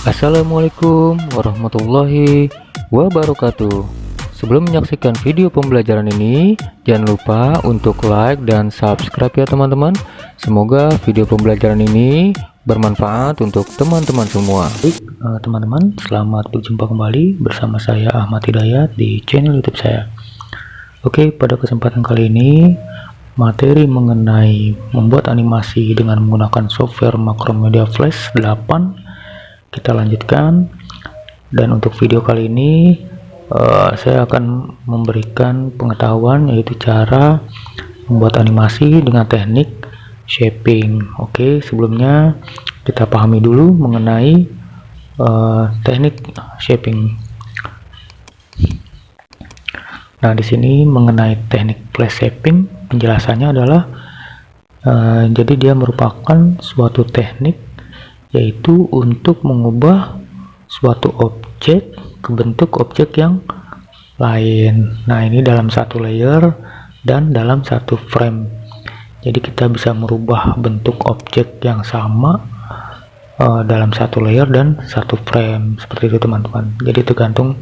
Assalamualaikum warahmatullahi wabarakatuh. Sebelum menyaksikan video pembelajaran ini, jangan lupa untuk like dan subscribe ya teman-teman. Semoga video pembelajaran ini bermanfaat untuk teman-teman semua. Baik, teman-teman, selamat berjumpa kembali bersama saya Ahmad Hidayat di channel YouTube saya. Oke, pada kesempatan kali ini materi mengenai membuat animasi dengan menggunakan software Macromedia Flash 8 kita lanjutkan. Dan untuk video kali ini saya akan memberikan pengetahuan yaitu cara membuat animasi dengan teknik shaping. Oke, sebelumnya kita pahami dulu mengenai teknik shaping. Nah, di sini mengenai teknik flash shaping, penjelasannya adalah jadi dia merupakan suatu teknik yaitu untuk mengubah suatu objek ke bentuk objek yang lain. Nah, ini dalam satu layer dan dalam satu frame. Jadi kita bisa merubah bentuk objek yang sama dalam satu layer dan satu frame, seperti itu teman-teman. Jadi tergantung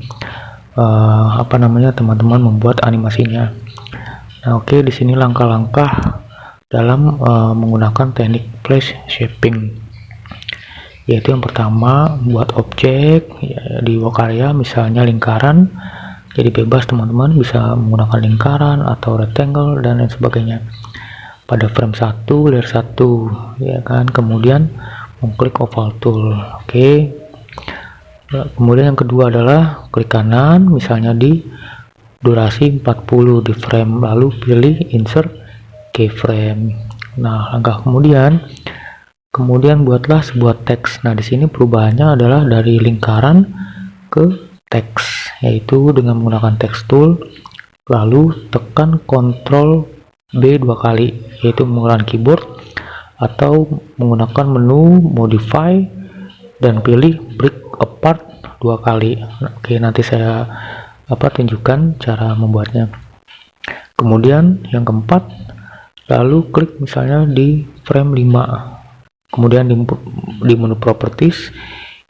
teman-teman membuat animasinya. Nah, oke, di sini langkah-langkah dalam menggunakan teknik flash shaping, yaitu yang pertama buat objek ya, di Wakarya misalnya lingkaran. Jadi bebas teman-teman bisa menggunakan lingkaran atau rectangle dan lain sebagainya pada frame 1 layer 1 ya kan. Kemudian mengklik oval tool. Oke. Kemudian yang kedua adalah klik kanan misalnya di durasi 40 di frame, lalu pilih insert keyframe. Nah, langkah kemudian buatlah sebuah teks. Nah, di sini perubahannya adalah dari lingkaran ke teks, yaitu dengan menggunakan text tool, lalu tekan Ctrl B 2 kali, yaitu menggunakan keyboard, atau menggunakan menu modify dan pilih break apart 2 kali. Oke, nanti saya tunjukkan cara membuatnya. Kemudian yang keempat, lalu klik misalnya di frame 5. Kemudian di menu properties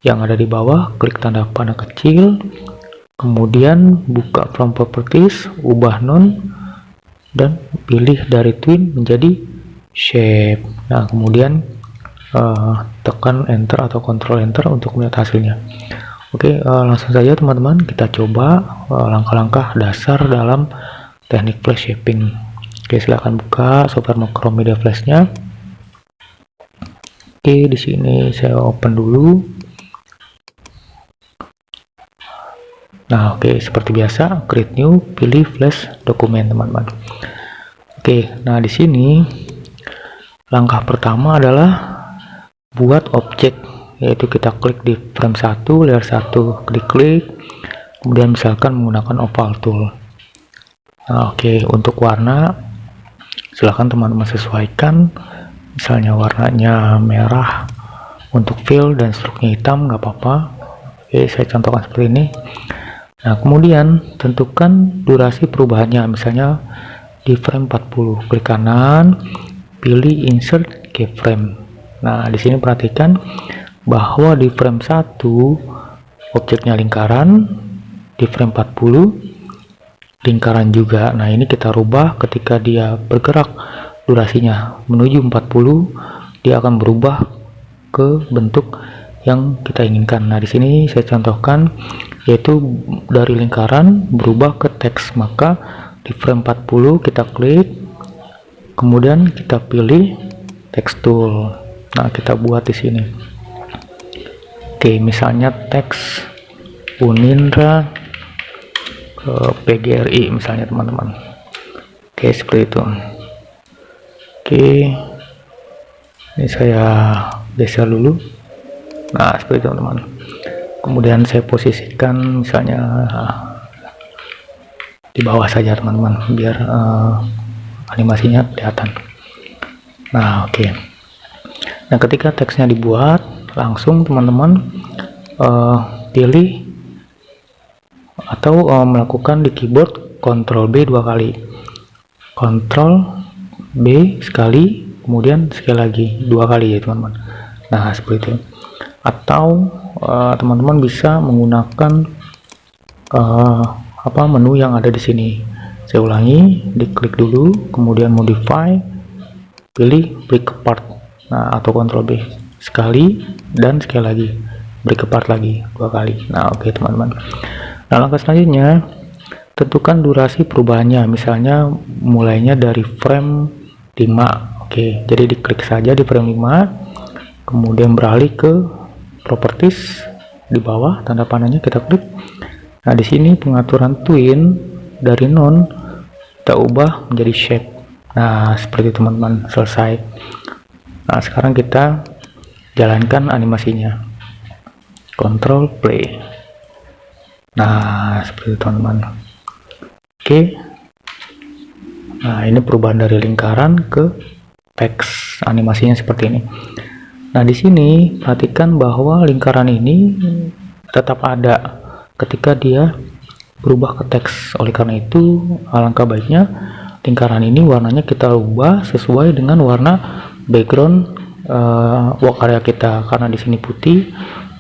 yang ada di bawah, klik tanda panah kecil, kemudian buka from properties, ubah none, dan pilih dari twin menjadi shape. Nah, kemudian tekan enter atau control enter untuk melihat hasilnya. Oke, langsung saja teman-teman kita coba langkah-langkah dasar dalam teknik flash shaping. Oke, silahkan buka software Macromedia Flash-nya. Oke, di sini saya open dulu. Nah, oke, seperti biasa create new, pilih flash dokumen teman-teman. Oke, nah di sini langkah pertama adalah buat objek, yaitu kita klik di frame 1 layer 1, klik, kemudian misalkan menggunakan oval tool. Nah, oke, untuk warna silahkan teman-teman sesuaikan, misalnya warnanya merah untuk fill dan struknya hitam, nggak apa-apa. Oke, saya contohkan seperti ini. Nah, kemudian tentukan durasi perubahannya, misalnya di frame 40, klik kanan, pilih insert keyframe. Nah, di sini perhatikan bahwa di frame 1 objeknya lingkaran, di frame 40 lingkaran juga. Nah, ini kita rubah ketika dia bergerak durasinya menuju 40, dia akan berubah ke bentuk yang kita inginkan. Nah, di sini saya contohkan yaitu dari lingkaran berubah ke teks. Maka di frame 40 kita klik, kemudian kita pilih text tool. Nah, kita buat di sini. Oke, misalnya teks Unindra PGRI misalnya teman-teman. Oke, seperti itu. Oke, ini saya geser dulu. Nah, seperti itu teman-teman. Kemudian saya posisikan misalnya di bawah saja teman-teman, biar animasinya kelihatan. Nah, oke. Nah, ketika teksnya dibuat, langsung teman-teman pilih atau melakukan di keyboard Ctrl B 2 kali, Ctrl B sekali, kemudian sekali lagi 2 kali ya teman-teman. Nah, seperti itu. Atau teman-teman bisa menggunakan menu yang ada di sini. Saya ulangi, diklik dulu, kemudian modify, pilih break apart, nah atau Ctrl B sekali, dan sekali lagi break apart lagi 2 kali. Nah oke teman-teman. Nah langkah selanjutnya, tentukan durasi perubahannya, misalnya mulainya dari frame 5. Oke, jadi diklik saja di frame 5, kemudian beralih ke properties di bawah tanda panahnya, kita klik. Nah di sini pengaturan twin dari none kita ubah menjadi shape. Nah seperti itu teman-teman, selesai. Nah sekarang kita jalankan animasinya, Ctrl play. Nah seperti itu teman-teman. Oke, nah ini perubahan dari lingkaran ke teks, animasinya seperti ini. Nah di sini perhatikan bahwa lingkaran ini tetap ada ketika dia berubah ke teks. Oleh karena itu alangkah baiknya lingkaran ini warnanya kita ubah sesuai dengan warna background work area kita. Karena di sini putih,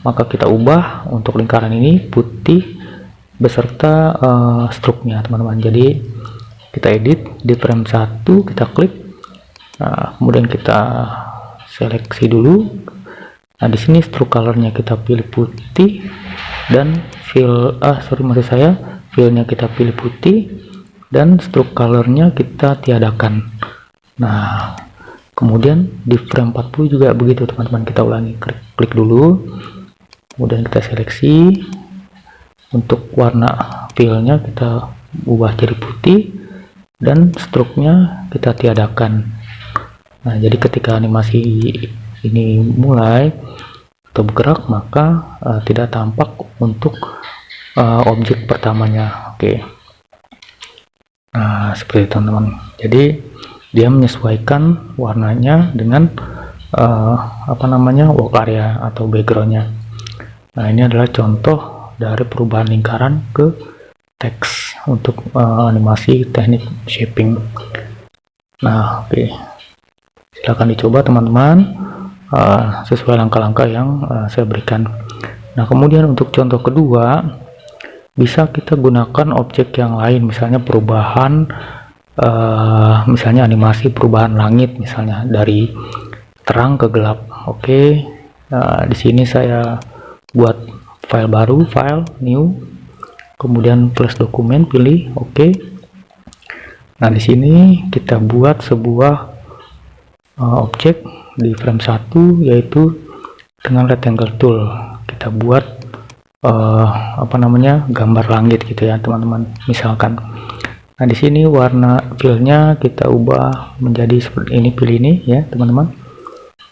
maka kita ubah untuk lingkaran ini putih beserta struknya teman-teman. Jadi kita edit di frame 1, kita klik, nah kemudian kita seleksi dulu. Nah di sini stroke colornya kita pilih putih, dan fillnya kita pilih putih, dan stroke colornya kita tiadakan. Nah kemudian di frame 40 juga begitu teman-teman, kita ulangi, klik dulu, kemudian kita seleksi. Untuk warna fillnya kita ubah jadi putih, dan stroke-nya kita tiadakan. Nah jadi ketika animasi ini mulai atau bergerak, maka tidak tampak untuk objek pertamanya. Oke. Nah seperti itu teman-teman. Jadi dia menyesuaikan warnanya dengan work area atau backgroundnya. Nah ini adalah contoh dari perubahan lingkaran ke teks untuk animasi teknik shaping. Nah oke, silakan dicoba teman-teman sesuai langkah-langkah yang saya berikan. Nah kemudian untuk contoh kedua, bisa kita gunakan objek yang lain, misalnya perubahan misalnya animasi perubahan langit, misalnya dari terang ke gelap. Oke, di sini saya buat file baru, file new, kemudian flash dokumen, pilih oke. Nah di sini kita buat sebuah objek di frame 1, yaitu dengan rectangle tool kita buat gambar langit gitu ya teman-teman, misalkan. Nah di sini warna fillnya kita ubah menjadi seperti ini, pilih ini ya teman-teman,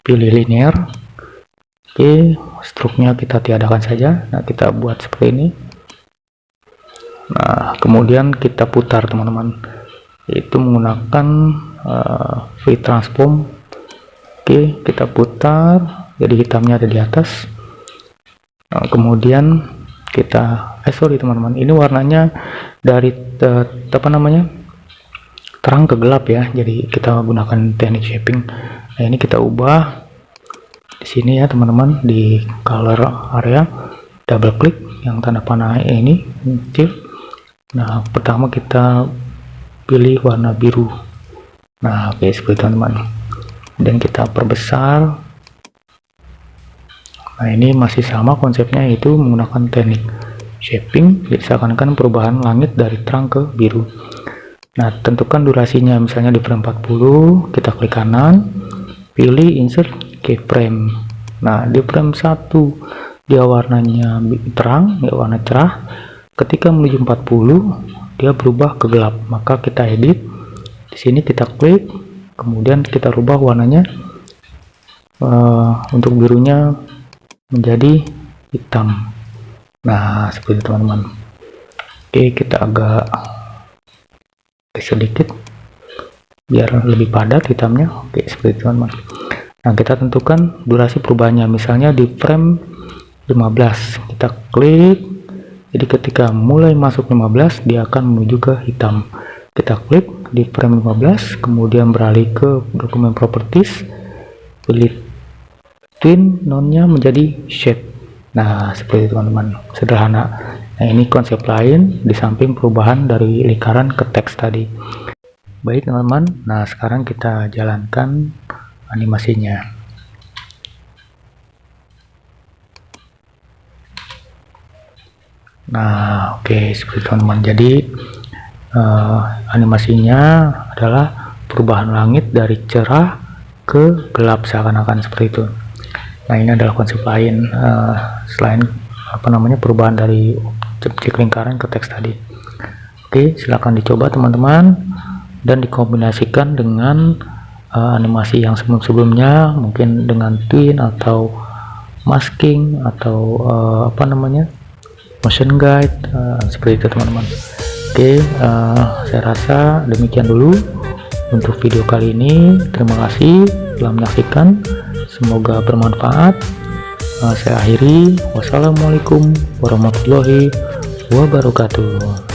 pilih linear. Oke, struknya kita tiadakan saja. Nah kita buat seperti ini. Nah kemudian kita putar teman-teman, yaitu menggunakan V transform. Oke, kita putar jadi hitamnya ada di atas. Nah, kemudian kita teman-teman, ini warnanya dari terang ke gelap ya, jadi kita gunakan teknik shaping. Nah ini kita ubah di sini ya teman-teman, di color area, double klik yang tanda panah ini kecil. Nah pertama kita pilih warna biru. Nah oke, seperti teman-teman, dan kita perbesar. Nah ini masih sama konsepnya, yaitu menggunakan teknik shaping, jadi seakan-akan perubahan langit dari terang ke biru. Nah tentukan durasinya, misalnya di frame 40 kita klik kanan, pilih insert keyframe. Nah di frame 1 dia warnanya terang ya, warna cerah. Ketika menuju 40 dia berubah ke gelap, maka kita edit di sini, kita klik, kemudian kita rubah warnanya untuk birunya menjadi hitam. Nah seperti itu teman-teman. Oke, kita agak sedikit biar lebih padat hitamnya. Oke, seperti itu teman-teman. Nah kita tentukan durasi perubahannya, misalnya di frame 15 kita klik, jadi ketika mulai masuk 15 dia akan menuju ke hitam. Kita klik di frame 15, kemudian beralih ke dokumen properties, pilih twin, none-nya menjadi shape. Nah, seperti itu teman-teman, sederhana. Nah, ini konsep lain di samping perubahan dari lingkaran ke teks tadi. Baik teman-teman, nah sekarang kita jalankan animasinya. Nah, oke, seperti teman-teman. Jadi animasinya adalah perubahan langit dari cerah ke gelap, seakan-akan seperti itu. Nah, ini adalah konsep lain selain perubahan dari objek lingkaran ke teks tadi. Oke, silahkan dicoba teman-teman dan dikombinasikan dengan animasi yang sebelum-sebelumnya, mungkin dengan twin atau masking atau motion guide, seperti itu teman-teman. Oke, saya rasa demikian dulu untuk video kali ini. Terima kasih telah menyaksikan, semoga bermanfaat. Saya akhiri, wassalamualaikum warahmatullahi wabarakatuh.